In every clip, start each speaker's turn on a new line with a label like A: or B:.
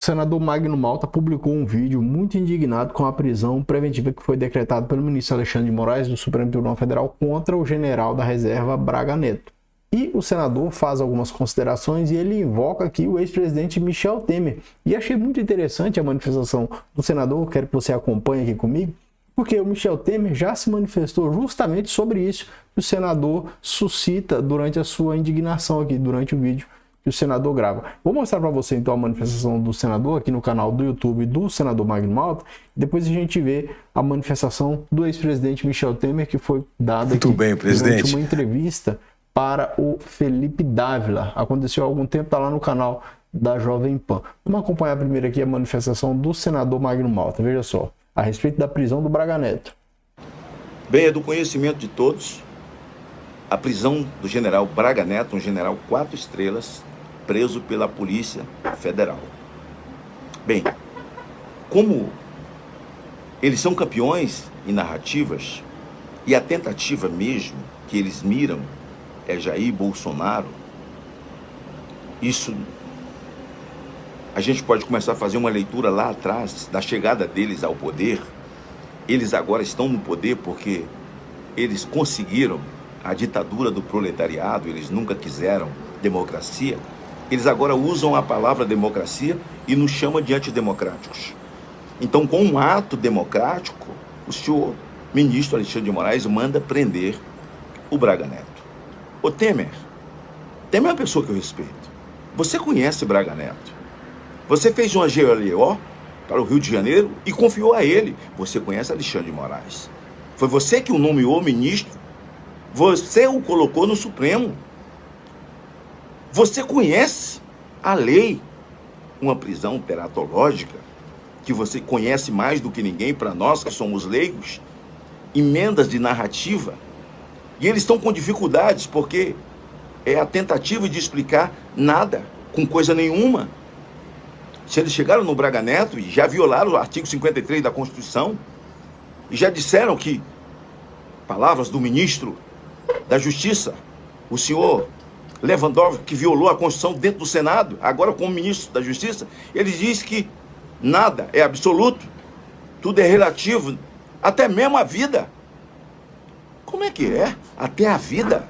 A: O senador Magno Malta publicou um vídeo muito indignado com a prisão preventiva que foi decretada pelo ministro Alexandre de Moraes do Supremo Tribunal Federal contra o general da reserva Braga Neto. E o senador faz algumas considerações e ele invoca aqui o ex-presidente Michel Temer. E achei muito interessante a manifestação do senador, quero que você acompanhe aqui comigo, porque o Michel Temer já se manifestou justamente sobre isso que o senador suscita durante a sua indignação aqui, durante o vídeo que o senador grava. Vou mostrar para você então a manifestação do senador aqui no canal do YouTube do senador Magno Malta. Depois a gente vê a manifestação do ex-presidente Michel Temer, que foi dada aqui durante uma entrevista para o Felipe Dávila. Aconteceu há algum tempo, está lá no canal da Jovem Pan. Vamos acompanhar primeiro aqui a manifestação do senador Magno Malta. Veja só, a respeito da prisão do Braga Neto.
B: Bem, é do conhecimento de todos a prisão do general Braga Neto, um general 4 estrelas, preso pela Polícia Federal. Bem, como eles são campeões em narrativas, e a tentativa mesmo que eles miram é Jair Bolsonaro, isso a gente pode começar a fazer uma leitura lá atrás da chegada deles ao poder. Eles agora estão no poder porque eles conseguiram a ditadura do proletariado, eles nunca quiseram democracia. Eles agora usam a palavra democracia e nos chamam de antidemocráticos. Então, com um ato democrático, o senhor ministro Alexandre de Moraes manda prender o Braga Neto. Ô Temer é uma pessoa que eu respeito. Você conhece Braga Neto. Você fez uma GLO para o Rio de Janeiro e confiou a ele. Você conhece Alexandre de Moraes. Foi você que o nomeou ministro. Você o colocou no Supremo. Você conhece a lei, uma prisão teratológica, que você conhece mais do que ninguém, para nós que somos leigos, emendas de narrativa, e eles estão com dificuldades, porque é a tentativa de explicar nada, com coisa nenhuma. Se eles chegaram no Braga Neto e já violaram o artigo 53 da Constituição, e já disseram que, palavras do ministro da Justiça, o senhor Lewandowski, que violou a Constituição dentro do Senado, agora como ministro da Justiça, ele diz que nada é absoluto, tudo é relativo, até mesmo a vida. Como é que é? Até a vida?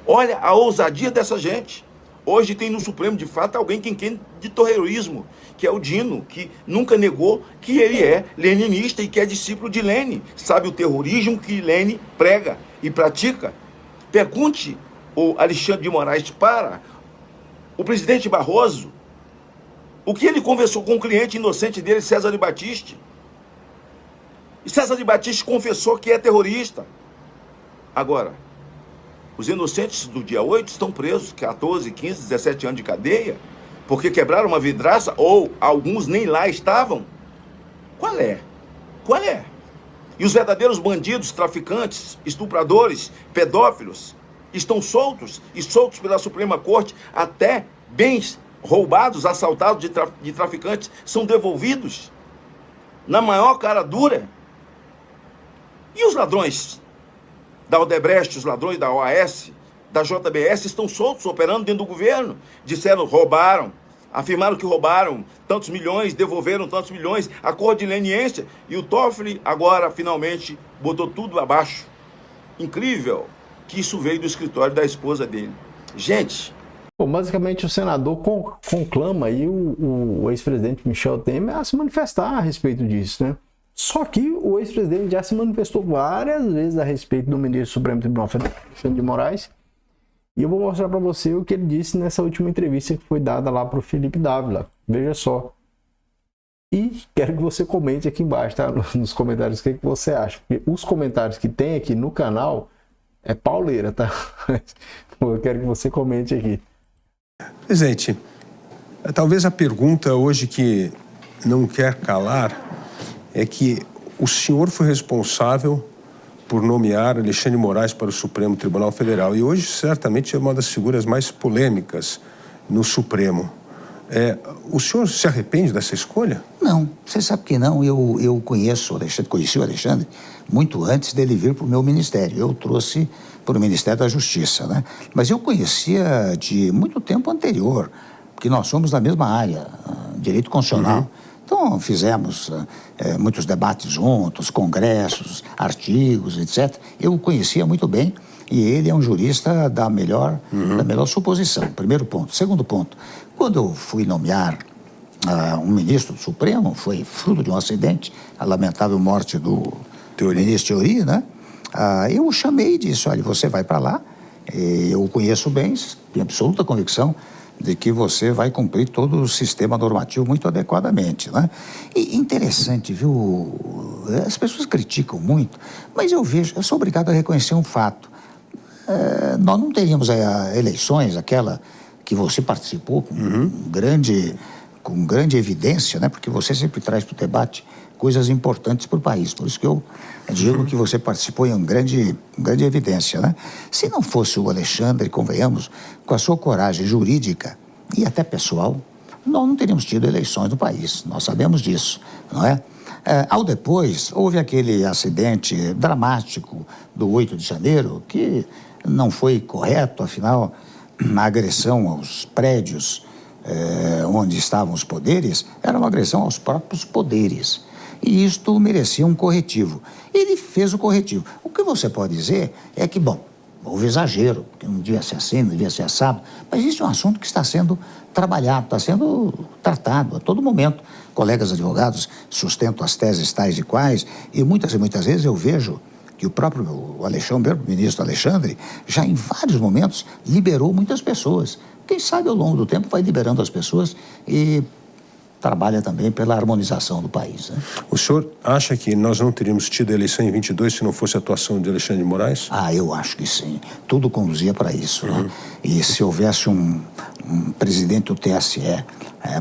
B: Olha a ousadia dessa gente. Hoje tem no Supremo, de fato, alguém que entende de terrorismo, que é o Dino, que nunca negou que ele é leninista e que é discípulo de Lenin. Sabe o terrorismo que Lenin prega e pratica? Pergunte o Alexandre de Moraes para o presidente Barroso o que ele conversou com o cliente inocente dele, César de Batiste. E César de Batiste confessou que é terrorista. Agora, os inocentes do dia 8 estão presos, 14, 15, 17 anos de cadeia, porque quebraram uma vidraça, ou alguns nem lá estavam. Qual é? Qual é? E os verdadeiros bandidos, traficantes, estupradores, pedófilos, estão soltos, e soltos pela Suprema Corte, até bens roubados, assaltados de traficantes, são devolvidos na maior cara dura. E os ladrões da Odebrecht, os ladrões da OAS, da JBS, estão soltos, operando dentro do governo. Disseram, roubaram, afirmaram que roubaram tantos milhões, devolveram tantos milhões, acordo de leniência, e o Toffoli agora, finalmente, botou tudo abaixo. Incrível que isso veio do escritório da esposa dele. Gente...
A: Bom, basicamente o senador conclama aí o ex-presidente Michel Temer a se manifestar a respeito disso, né? Só que o ex-presidente já se manifestou várias vezes a respeito do ministro do Supremo Tribunal Federal, Alexandre de Moraes, e eu vou mostrar para você o que ele disse nessa última entrevista que foi dada lá para o Felipe Dávila. Veja só. E quero que você comente aqui embaixo, tá? Nos comentários, o que você acha. Porque os comentários que tem aqui no canal é pauleira, tá? Eu quero que você comente aqui.
C: Presidente, talvez a pergunta hoje que não quer calar é que o senhor foi responsável por nomear Alexandre de Moraes para o Supremo Tribunal Federal e hoje certamente é uma das figuras mais polêmicas no Supremo. O senhor se arrepende dessa escolha?
D: Não, você sabe que não. Eu conheço o Alexandre, conheci o Alexandre muito antes dele vir para o meu ministério. Eu trouxe para o Ministério da Justiça, né? Mas eu conhecia de muito tempo anterior, porque nós somos da mesma área, direito constitucional. Então, fizemos muitos debates juntos, congressos, artigos, etc. Eu o conhecia muito bem e ele é um jurista da melhor suposição. Primeiro ponto. Segundo ponto, quando eu fui nomear um ministro do Supremo, foi fruto de um acidente, a lamentável morte do ministro Teori, né? Eu o chamei e disse, olha, você vai para lá, eu o conheço bem, tenho absoluta convicção de que você vai cumprir todo o sistema normativo muito adequadamente, né? E interessante, viu? As pessoas criticam muito, mas eu sou obrigado a reconhecer um fato. Nós não teríamos eleições, aquela que você participou com grande evidência, né? Porque você sempre traz para o debate coisas importantes para o país. Por isso que eu digo que você participou em grande evidência, né? Se não fosse o Alexandre, convenhamos, com a sua coragem jurídica e até pessoal, nós não teríamos tido eleições no país. Nós sabemos disso, não é? Ao depois, houve aquele acidente dramático do 8 de janeiro, que não foi correto, afinal, a agressão aos prédios onde estavam os poderes era uma agressão aos próprios poderes. E isto merecia um corretivo. Ele fez o corretivo. O que você pode dizer é que, bom, houve exagero, que não devia ser assim, não devia ser assado, mas isso é um assunto que está sendo trabalhado, está sendo tratado a todo momento. Colegas advogados sustentam as teses tais e quais, e muitas vezes eu vejo que o próprio Alexandre, o ministro Alexandre, já em vários momentos liberou muitas pessoas. Quem sabe ao longo do tempo vai liberando as pessoas e trabalha também pela harmonização do país, né?
C: O senhor acha que nós não teríamos tido a eleição em 22 se não fosse a atuação de Alexandre de Moraes?
D: Eu acho que sim. Tudo conduzia para isso, né? E se houvesse um presidente do TSE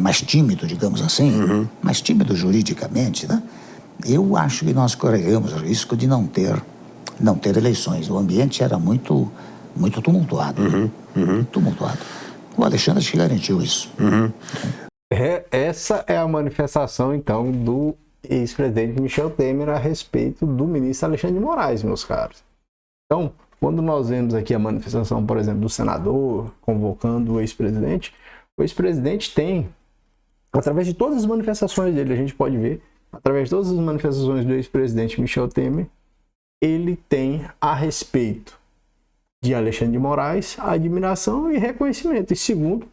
D: mais tímido, digamos assim, mais tímido juridicamente, né? Eu acho que nós correríamos o risco de não ter eleições. O ambiente era muito tumultuado. Tumultuado. O Alexandre acho que garantiu isso.
A: Essa é a manifestação, então, do ex-presidente Michel Temer a respeito do ministro Alexandre de Moraes, meus caros. Então, quando nós vemos aqui a manifestação, por exemplo, do senador convocando o ex-presidente tem, através de todas as manifestações dele, a gente pode ver, através de todas as manifestações do ex-presidente Michel Temer, ele tem a respeito de Alexandre de Moraes admiração e reconhecimento. E segundo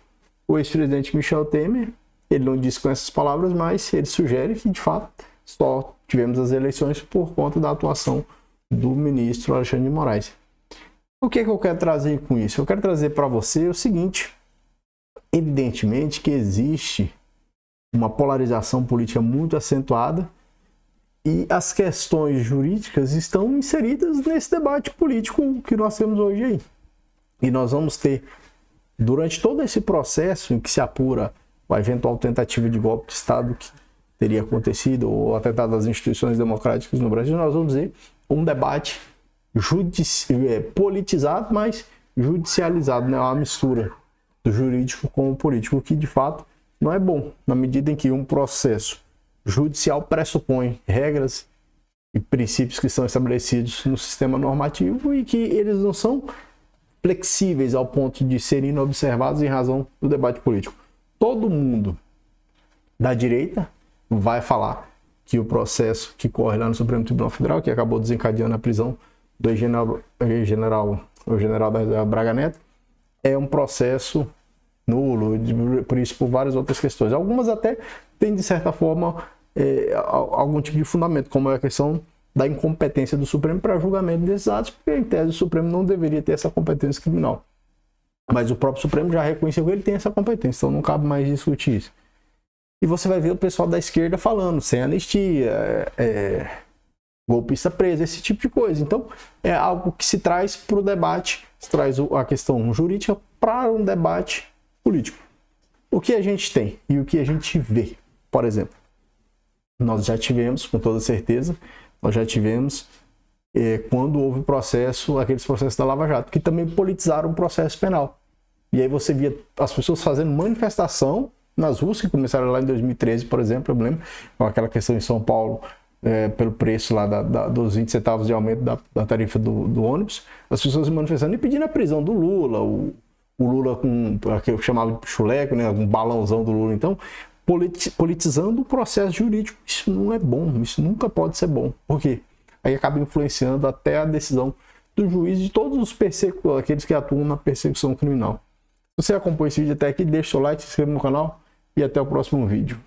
A: o ex-presidente Michel Temer, ele não disse com essas palavras, mas ele sugere que, de fato, só tivemos as eleições por conta da atuação do ministro Alexandre de Moraes. O que eu quero trazer com isso? Eu quero trazer para você o seguinte: evidentemente que existe uma polarização política muito acentuada e as questões jurídicas estão inseridas nesse debate político que nós temos hoje aí. E nós vamos ter, durante todo esse processo em que se apura a eventual tentativa de golpe de Estado que teria acontecido ou atentado às instituições democráticas no Brasil, nós vamos ver um debate politizado, mas judicializado, né? Uma mistura do jurídico com o político, que de fato não é bom, na medida em que um processo judicial pressupõe regras e princípios que são estabelecidos no sistema normativo e que eles não são flexíveis ao ponto de serem inobservados em razão do debate político. Todo mundo da direita vai falar que o processo que corre lá no Supremo Tribunal Federal, que acabou desencadeando a prisão do general da Reserva Braga Neto, é um processo nulo, por isso por várias outras questões. Algumas até têm, de certa forma, algum tipo de fundamento, como é a questão da incompetência do Supremo para julgamento desses atos, porque em tese o Supremo não deveria ter essa competência criminal. Mas o próprio Supremo já reconheceu que ele tem essa competência, então não cabe mais discutir isso. E você vai ver o pessoal da esquerda falando, sem anistia, golpista preso, esse tipo de coisa. Então, é algo que se traz para o debate, se traz a questão jurídica para um debate político. O que a gente tem e o que a gente vê, por exemplo, nós já tivemos, com toda certeza, quando houve aqueles processos da Lava Jato, que também politizaram o processo penal. E aí você via as pessoas fazendo manifestação nas ruas, que começaram lá em 2013, por exemplo, eu me lembro, com aquela questão em São Paulo, pelo preço lá dos 20 centavos de aumento da tarifa do ônibus, as pessoas se manifestando e pedindo a prisão do Lula, o Lula com aquilo que eu chamava de chuleco, né, um balãozão do Lula, então, politizando o processo jurídico. Isso não é bom, isso nunca pode ser bom. Por quê? Aí acaba influenciando até a decisão do juiz, de todos os persecutores, aqueles que atuam na persecução criminal. Se você acompanha esse vídeo até aqui, deixa o seu like, se inscreva no canal e até o próximo vídeo.